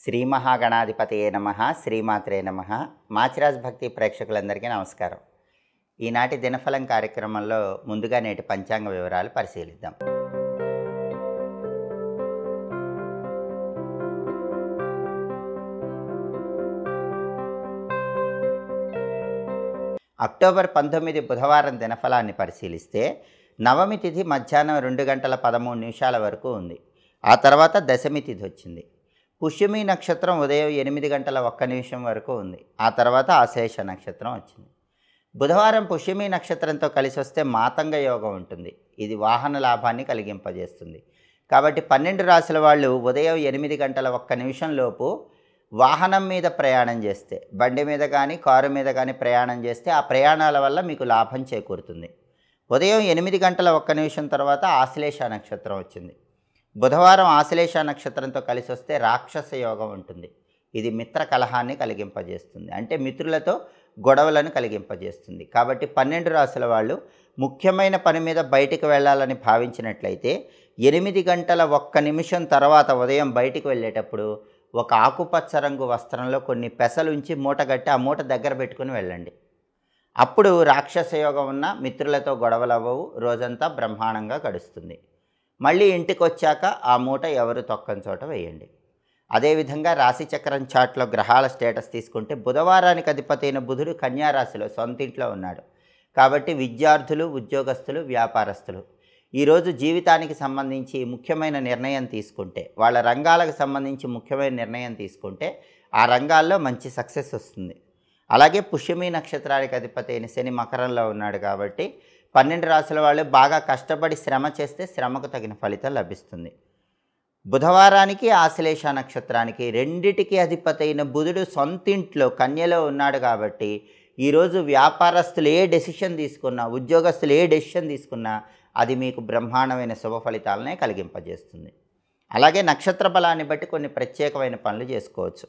శ్రీ మహాగణాధిపతయే నమః శ్రీమాత్రే నమః మాచిరాజ్ భక్తి ప్రేక్షకులందరికీ నమస్కారం. ఈనాటి దినఫలం కార్యక్రమంలో ముందుగా నేటి పంచాంగ వివరాలు పరిశీలిద్దాం. అక్టోబర్ 19 బుధవారం దినఫలాన్ని పరిశీలిస్తే నవమి తిథి మధ్యాహ్నం 2:13 వరకు ఉంది. ఆ తర్వాత దశమి తిథి వచ్చింది. పుష్యమి నక్షత్రం ఉదయం 8:01 వరకు ఉంది. ఆ తర్వాత ఆశ్లేష నక్షత్రం వచ్చింది. బుధవారం పుష్యమి నక్షత్రంతో కలిసి వస్తే మాతంగ యోగం ఉంటుంది. ఇది వాహన లాభాన్ని కలిగింపజేస్తుంది. కాబట్టి 12 రాశుల వాళ్ళు ఉదయం 8:01 లోపు వాహనం మీద ప్రయాణం చేస్తే, బండి మీద కానీ కారు మీద కానీ ప్రయాణం చేస్తే ఆ ప్రయాణాల వల్ల మీకు లాభం చేకూరుతుంది. ఉదయం 8:01 తర్వాత ఆశ్లేష నక్షత్రం వచ్చింది. బుధవారం ఆశ్లేష నక్షత్రంతో కలిసి వస్తే రాక్షస యోగం ఉంటుంది. ఇది మిత్ర కలహాన్ని కలిగింపజేస్తుంది, అంటే మిత్రులతో గొడవలను కలిగింపజేస్తుంది. కాబట్టి 12 రాశుల వాళ్ళు ముఖ్యమైన పని మీద బయటికి వెళ్ళాలని భావించినట్లయితే 8:01 తర్వాత ఉదయం బయటికి వెళ్ళేటప్పుడు ఒక ఆకుపచ్చ రంగు వస్త్రంలో కొన్ని పెసలుంచి మూటగట్టి ఆ మూట దగ్గర పెట్టుకుని వెళ్ళండి. అప్పుడు రాక్షస యోగం ఉన్న మిత్రులతో గొడవలు అవ్వవు, రోజంతా బ్రహ్మాండంగా గడుస్తుంది. మళ్ళీ ఇంటికి వచ్చాక ఆ మూట ఎవరు తొక్కని చోట వేయండి. అదేవిధంగా రాశిచక్రం చాట్లో గ్రహాల స్టేటస్ తీసుకుంటే బుధవారానికి అధిపతి అయిన బుధుడు కన్యా రాశిలో సొంత ఇంట్లో ఉన్నాడు. కాబట్టి విద్యార్థులు, ఉద్యోగస్తులు, వ్యాపారస్తులు ఈరోజు జీవితానికి సంబంధించి ముఖ్యమైన నిర్ణయం తీసుకుంటే, వాళ్ళ రంగాలకు సంబంధించి ముఖ్యమైన నిర్ణయం తీసుకుంటే ఆ రంగాల్లో మంచి సక్సెస్ వస్తుంది. అలాగే పుష్యమి నక్షత్రానికి అధిపతి అయిన శని మకరంలో ఉన్నాడు. కాబట్టి 12 రాశుల వాళ్ళు బాగా కష్టపడి శ్రమ చేస్తే శ్రమకు తగిన ఫలితం లభిస్తుంది. బుధవారానికి ఆశ్లేష నక్షత్రానికి రెండిటికి అధిపతి అయిన బుధుడు సొంతింట్లో కన్యలో ఉన్నాడు. కాబట్టి ఈరోజు వ్యాపారస్తులు ఏ డెసిషన్ తీసుకున్నా, ఉద్యోగస్తులు ఏ డెసిషన్ తీసుకున్నా అది మీకు బ్రహ్మాండమైన శుభ ఫలితాలనే కలిగింపజేస్తుంది. అలాగే నక్షత్ర బలాన్ని బట్టి కొన్ని ప్రత్యేకమైన పనులు చేసుకోవచ్చు.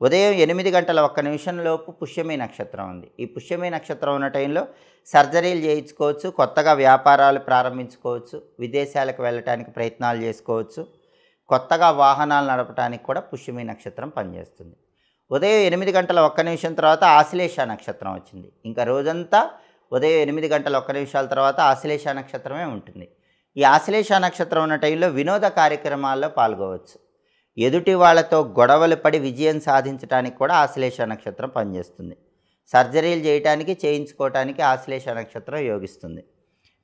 ఉదయం 8:01 లోపు పుష్యమి నక్షత్రం ఉంది. ఈ పుష్యమి నక్షత్రం ఉన్న టైంలో సర్జరీలు చేయించుకోవచ్చు, కొత్తగా వ్యాపారాలు ప్రారంభించుకోవచ్చు, విదేశాలకు వెళ్ళటానికి ప్రయత్నాలు చేసుకోవచ్చు, కొత్తగా వాహనాలు నడపడానికి కూడా పుష్యమి నక్షత్రం పనిచేస్తుంది. ఉదయం 8:01 తర్వాత ఆశ్లేష నక్షత్రం వచ్చింది. ఇంకా రోజంతా ఉదయం 8:01 తర్వాత ఆశ్లేష నక్షత్రమే ఉంటుంది. ఈ ఆశ్లేష నక్షత్రం ఉన్న టైంలో వినోద కార్యక్రమాల్లో పాల్గొవచ్చు. ఎదుటి వాళ్ళతో గొడవలు పడి విజయం సాధించడానికి కూడా ఆశ్లేష నక్షత్రం పనిచేస్తుంది. సర్జరీలు చేయడానికి, చేయించుకోవటానికి ఆశ్లేష నక్షత్రం యోగిస్తుంది.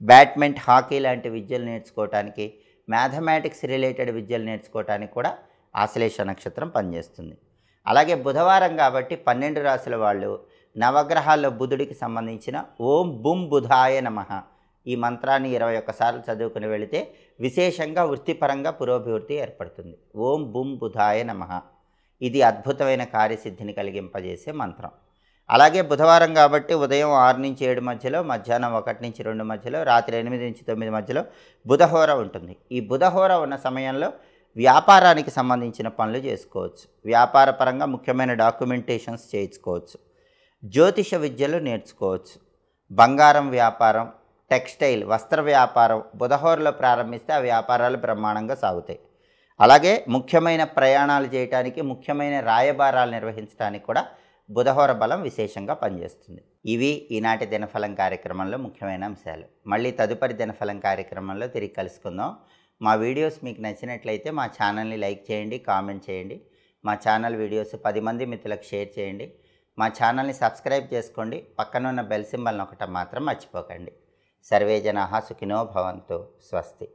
బ్యాడ్మింటన్, హాకీ లాంటి విద్యలు నేర్చుకోవటానికి, మ్యాథమెటిక్స్ రిలేటెడ్ విద్యలు నేర్చుకోవటానికి కూడా ఆశ్లేష నక్షత్రం పనిచేస్తుంది. అలాగే బుధవారం కాబట్టి 12 రాశుల వాళ్ళు నవగ్రహాల్లో బుధుడికి సంబంధించిన ఓం బుం బుధాయ నమః ఈ మంత్రాన్ని 21 సార్లు చదువుకుని వెళితే విశేషంగా వృత్తిపరంగా పురోభివృద్ధి ఏర్పడుతుంది. ఓం బుం బుధాయ నమః ఇది అద్భుతమైన కార్యసిద్ధిని కలిగింపజేసే మంత్రం. అలాగే బుధవారం కాబట్టి ఉదయం 6 నుంచి 7 మధ్యలో, మధ్యాహ్నం 1 నుంచి 2 మధ్యలో, రాత్రి 8 నుంచి 9 మధ్యలో బుధహోర ఉంటుంది. ఈ బుధహోర ఉన్న సమయంలో వ్యాపారానికి సంబంధించిన పనులు చేసుకోవచ్చు. వ్యాపారపరంగా ముఖ్యమైన డాక్యుమెంటేషన్స్ చేయించుకోవచ్చు. జ్యోతిష విద్యలు నేర్చుకోవచ్చు. బంగారం వ్యాపారం, టెక్స్టైల్, వస్త్ర వ్యాపారం బుధహోరలో ప్రారంభిస్తే ఆ వ్యాపారాలు బ్రహ్మాండంగా సాగుతాయి. అలాగే ముఖ్యమైన ప్రయాణాలు చేయడానికి, ముఖ్యమైన రాయబారాలు నిర్వహించడానికి కూడా బుధహోర బలం విశేషంగా పనిచేస్తుంది. ఇవి ఈనాటి దినఫలం కార్యక్రమంలో ముఖ్యమైన అంశాలు. మళ్ళీ తదుపరి దినఫలం కార్యక్రమంలో తిరిగి కలుసుకుందాం. మా వీడియోస్ మీకు నచ్చినట్లయితే మా ఛానల్ని లైక్ చేయండి, కామెంట్ చేయండి. మా ఛానల్ వీడియోస్ 10 మంది మిత్రులకు షేర్ చేయండి. మా ఛానల్ని సబ్స్క్రైబ్ చేసుకోండి. పక్కన ఉన్న బెల్ సింబల్ నొక్కటం మాత్రం మర్చిపోకండి. సర్వే జనాః సుఖినో భవంతు. స్వస్తి.